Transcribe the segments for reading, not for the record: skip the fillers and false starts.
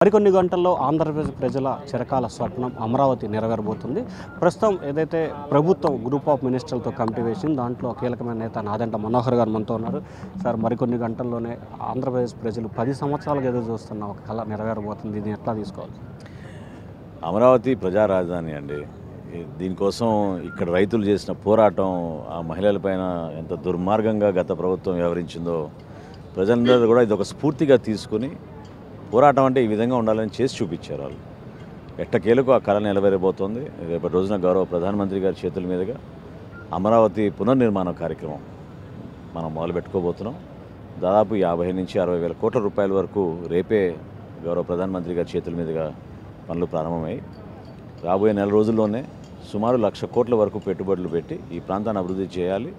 మరికొన్ని గంటల్లో ఆంధ్రప్రదేశ్ ప్రజల చిరకాల స్వప్నం అమరావతి నెరవేరబోతుంది. ప్రస్తుతం ఏదైతే ప్రభుత్వం గ్రూప్ ఆఫ్ మినిస్టర్లతో కమిటీ వేసింది, దాంట్లో కీలకమైన నేత నాదెండ్ల మనోహర్ గారు మనతో ఉన్నారు. సార్, మరికొన్ని గంటల్లోనే ఆంధ్రప్రదేశ్ ప్రజలు 10 సంవత్సరాలుగా ఎదురు చూస్తున్న ఒక కళ నెరవేరబోతుంది. దీన్ని ఎట్లా తీసుకోవాలి? అమరావతి ప్రజా రాజధాని అండి. దీనికోసం ఇక్కడ రైతులు చేసిన పోరాటం, ఆ మహిళలపైన ఎంత దుర్మార్గంగా గత ప్రభుత్వం వ్యవహరించిందో ప్రజలందరూ కూడా ఇది ఒక స్ఫూర్తిగా తీసుకుని పోరాటం అంటే ఈ విధంగా ఉండాలని చేసి చూపించారు. వాళ్ళు ఎట్టకేలకు ఆ కళ నెరవేరబోతోంది. రేపటి రోజున గౌరవ ప్రధానమంత్రి గారి చేతుల మీదుగా అమరావతి పునర్నిర్మాణ కార్యక్రమం మనం మొదలుపెట్టుకోబోతున్నాం. దాదాపు 50 నుంచి 60 వేల కోట్ల రూపాయల వరకు రేపే గౌరవ ప్రధానమంత్రి గారి చేతుల మీదుగా పనులు ప్రారంభమై రాబోయే నెల రోజుల్లోనే సుమారు 1,00,000 కోట్ల వరకు పెట్టుబడులు పెట్టి ఈ ప్రాంతాన్ని అభివృద్ధి చేయాలి.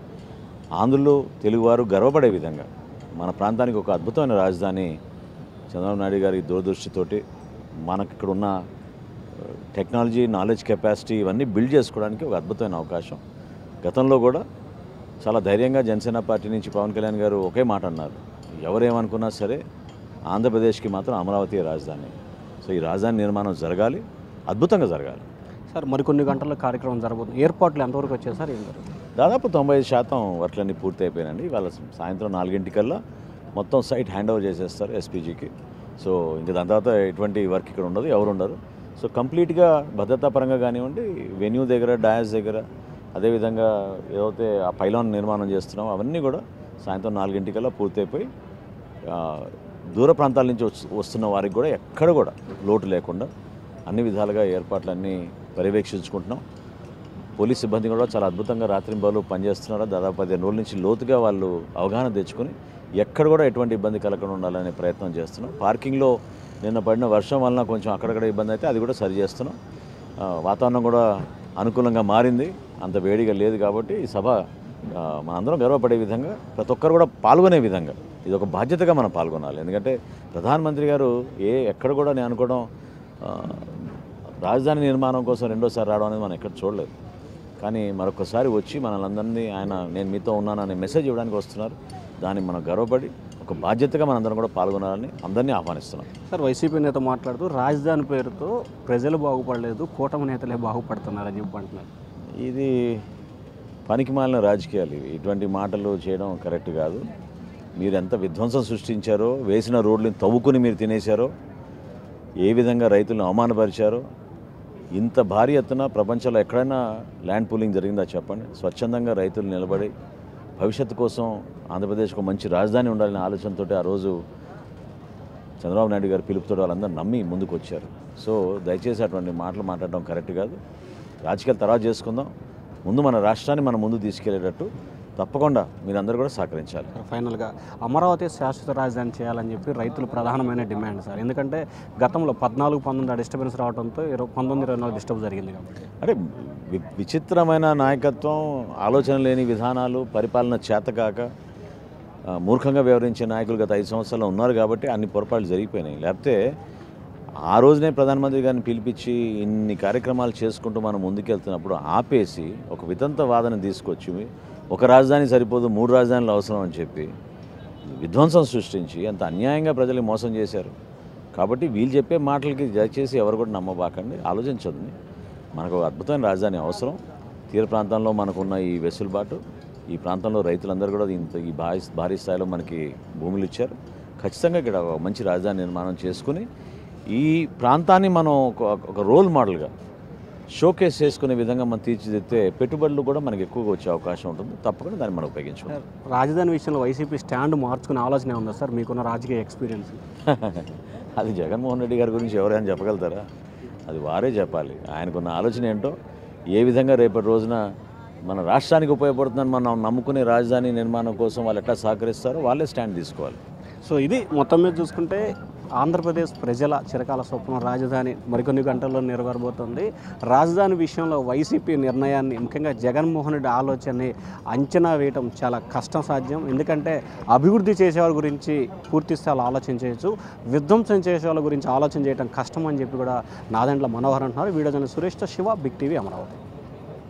ఆంధ్రులు తెలుగువారు గర్వపడే విధంగా మన ప్రాంతానికి ఒక అద్భుతమైన రాజధాని చంద్రబాబు నాయుడు గారి దూరదృష్టితోటి మనకి ఇక్కడ ఉన్న టెక్నాలజీ, నాలెడ్జ్, కెపాసిటీ ఇవన్నీ బిల్డ్ చేసుకోవడానికి ఒక అద్భుతమైన అవకాశం. గతంలో కూడా చాలా ధైర్యంగా జనసేన పార్టీ నుంచి పవన్ కళ్యాణ్ గారు ఒకే మాట అన్నారు, ఎవరేమనుకున్నా సరే ఆంధ్రప్రదేశ్కి మాత్రం అమరావతి రాజధాని. సో ఈ రాజధాని నిర్మాణం జరగాలి, అద్భుతంగా జరగాలి. సార్, మరికొన్ని గంటల్లో కార్యక్రమం జరగబోతుంది. ఏర్పాట్లు ఎంతవరకు వచ్చాయి సార్? ఏం జరుగుతుంది? దాదాపు 95% వర్క్లన్నీ పూర్తి అయిపోయినాయండి. ఇవాళ సాయంత్రం 4 మొత్తం సైట్ హ్యాండ్ ఓవర్ చేసేస్తారు ఎస్పీజీకి. సో ఇంకా దాని తర్వాత ఎటువంటి వర్క్ ఇక్కడ ఉండదు, ఎవరు ఉండరు. సో కంప్లీట్గా భద్రతాపరంగా కానివ్వండి, వెన్యూ దగ్గర, డయాస్ దగ్గర, అదేవిధంగా ఏదైతే ఆ పైలాన్ నిర్మాణం చేస్తున్నామో అవన్నీ కూడా సాయంత్రం 4 పూర్తి అయిపోయి దూర ప్రాంతాల నుంచి వస్తున్న వారికి కూడా ఎక్కడ కూడా లోటు లేకుండా అన్ని విధాలుగా ఏర్పాట్లన్నీ పర్యవేక్షించుకుంటున్నాం. పోలీస్ సిబ్బంది కూడా చాలా అద్భుతంగా రాత్రింబవళ్ళు పనిచేస్తున్నారు. దాదాపు 15 రోజుల నుంచి లోతుగా వాళ్ళు అవగాహన తెచ్చుకొని ఎక్కడ కూడా ఎటువంటి ఇబ్బంది కలగకుండా ఉండాలనే ప్రయత్నం చేస్తున్నాం. పార్కింగ్లో నిన్న పడిన వర్షం వలన కొంచెం అక్కడక్కడ ఇబ్బంది అయితే అది కూడా సరి చేస్తున్నాం. వాతావరణం కూడా అనుకూలంగా మారింది, అంత వేడిగా లేదు. కాబట్టి ఈ సభ మనందరం గర్వపడే విధంగా, ప్రతి ఒక్కరు కూడా పాల్గొనే విధంగా, ఇది ఒక బాధ్యతగా మనం పాల్గొనాలి. ఎందుకంటే ప్రధానమంత్రి గారు ఎక్కడ కూడా నేను అనుకోవడం రాజధాని నిర్మాణం కోసం రెండోసారి రావడం అనేది మనం ఎక్కడ చూడలేదు. కానీ మరొకసారి వచ్చి మనల్ని ఆయన నేను మీతో ఉన్నాననే మెసేజ్ ఇవ్వడానికి వస్తున్నారు. దాన్ని మనం గర్వపడి ఒక బాధ్యతగా మనందరం కూడా పాల్గొనాలని అందరినీ ఆహ్వానిస్తున్నాం. సార్, వైసీపీ నేత మాట్లాడుతూ రాజధాని పేరుతో ప్రజలు బాగుపడలేదు, కూటమి నేతలే బాగుపడుతున్నారని చెప్పి అంటున్నారు. ఇది పనికిమాలిన రాజకీయాలు. ఇటువంటి మాటలు చేయడం కరెక్ట్ కాదు. మీరు ఎంత విధ్వంసం సృష్టించారో, వేసిన రోడ్లను తవ్వుకుని మీరు తినేశారో, ఏ విధంగా రైతులను అవమానపరిచారో, ఇంత భారీ ఎత్తున ప్రపంచంలో ఎక్కడైనా ల్యాండ్ పూలింగ్ జరిగిందా చెప్పండి? స్వచ్ఛందంగా రైతులు నిలబడి భవిష్యత్తు కోసం ఆంధ్రప్రదేశ్కు మంచి రాజధాని ఉండాలనే ఆలోచనతో ఆ రోజు చంద్రబాబు నాయుడు గారు పిలుపుతో వాళ్ళందరూ నమ్మి ముందుకు వచ్చారు. సో దయచేసి అటువంటి మాటలు మాట్లాడడం కరెక్ట్ కాదు. రాజకీయాలు తర్వాత చేసుకుందాం. ముందు మన రాష్ట్రాన్ని మనం ముందు తీసుకెళ్లేటట్టు తప్పకుండా మీరందరూ కూడా సహకరించాలి. ఫైనల్గా అమరావతి శాశ్వత రాజధాని చేయాలని చెప్పి రైతులు ప్రధానమైన డిమాండ్ సార్. ఎందుకంటే గతంలో 14-19 డిస్టర్బెన్స్ రావడంతో 19-24 డిస్టర్బ్ జరిగింది. కాబట్టి అంటే విచిత్రమైన నాయకత్వం, ఆలోచన లేని విధానాలు, పరిపాలన చేతకాక మూర్ఖంగా వ్యవహరించే నాయకులు గత 5 సంవత్సరాలు ఉన్నారు. కాబట్టి అన్ని పొరపాట్లు జరిగిపోయినాయి. లేకపోతే ఆ రోజునే ప్రధానమంత్రి గారిని పిలిపించి ఇన్ని కార్యక్రమాలు చేసుకుంటూ మనం ముందుకెళ్తున్నప్పుడు ఆపేసి ఒక వితంత వాదన తీసుకొచ్చి ఒక రాజధాని సరిపోదు, 3 రాజధానులు అవసరం అని చెప్పి విధ్వంసం సృష్టించి అంత అన్యాయంగా ప్రజల్ని మోసం చేశారు. కాబట్టి వీళ్ళు చెప్పే మాటలకి దయచేసి ఎవరు కూడా నమ్మబాకండి, ఆలోచించొద్దు. మనకు అద్భుతమైన రాజధాని అవసరం. తీర ప్రాంతంలో మనకున్న ఈ వెసులుబాటు, ఈ ప్రాంతంలో రైతులందరూ కూడా ఈ భారీ స్థాయిలో మనకి భూములు ఇచ్చారు. ఖచ్చితంగా ఇక్కడ ఒక మంచి రాజధాని నిర్మాణం చేసుకుని ఈ ప్రాంతాన్ని మనం ఒక రోల్ మోడల్గా షోకేస్ చేసుకునే విధంగా మనం తీర్చిదిద్దితే పెట్టుబడులు కూడా మనకి ఎక్కువగా వచ్చే అవకాశం ఉంటుంది. తప్పకుండా దాన్ని మనం ఉపయోగించుకుంటాం. రాజధాని విషయంలో వైసీపీ స్టాండ్ మార్చుకునే ఆలోచన ఉందా సార్? మీకున్న రాజకీయ ఎక్స్పీరియన్స్. అది జగన్మోహన్ రెడ్డి గారి గురించి ఎవరైనా చెప్పగలుగుతారా? అది వారే చెప్పాలి. ఆయనకున్న ఆలోచన ఏంటో, ఏ విధంగా రేపటి రోజున మన రాష్ట్రానికి ఉపయోగపడుతుందని మనం నమ్ముకునే రాజధాని నిర్మాణం కోసం వాళ్ళు ఎట్లా సహకరిస్తారో వాళ్ళే స్టాండ్ తీసుకోవాలి. సో ఇది మొత్తం మీద చూసుకుంటే ఆంధ్రప్రదేశ్ ప్రజల చిరకాల స్వప్నం రాజధాని మరికొన్ని గంటల్లో నెరవేరబోతుంది. రాజధాని విషయంలో వైసీపీ నిర్ణయాన్ని, ముఖ్యంగా జగన్మోహన్ రెడ్డి ఆలోచనని అంచనా వేయటం చాలా కష్టం సాధ్యం. ఎందుకంటే అభివృద్ధి చేసేవాళ్ళ గురించి పూర్తి స్థాయిలో ఆలోచన చేయొచ్చు, విధ్వంసం చేసేవాళ్ళ గురించి ఆలోచన చేయడం కష్టం అని చెప్పి కూడా నాదెండ్ల మనోహర్ అంటున్నారు. వీడియో జర్నలిస్ట్ సురేష్తో శివ, బిగ్ టీవీ, అమరావతి.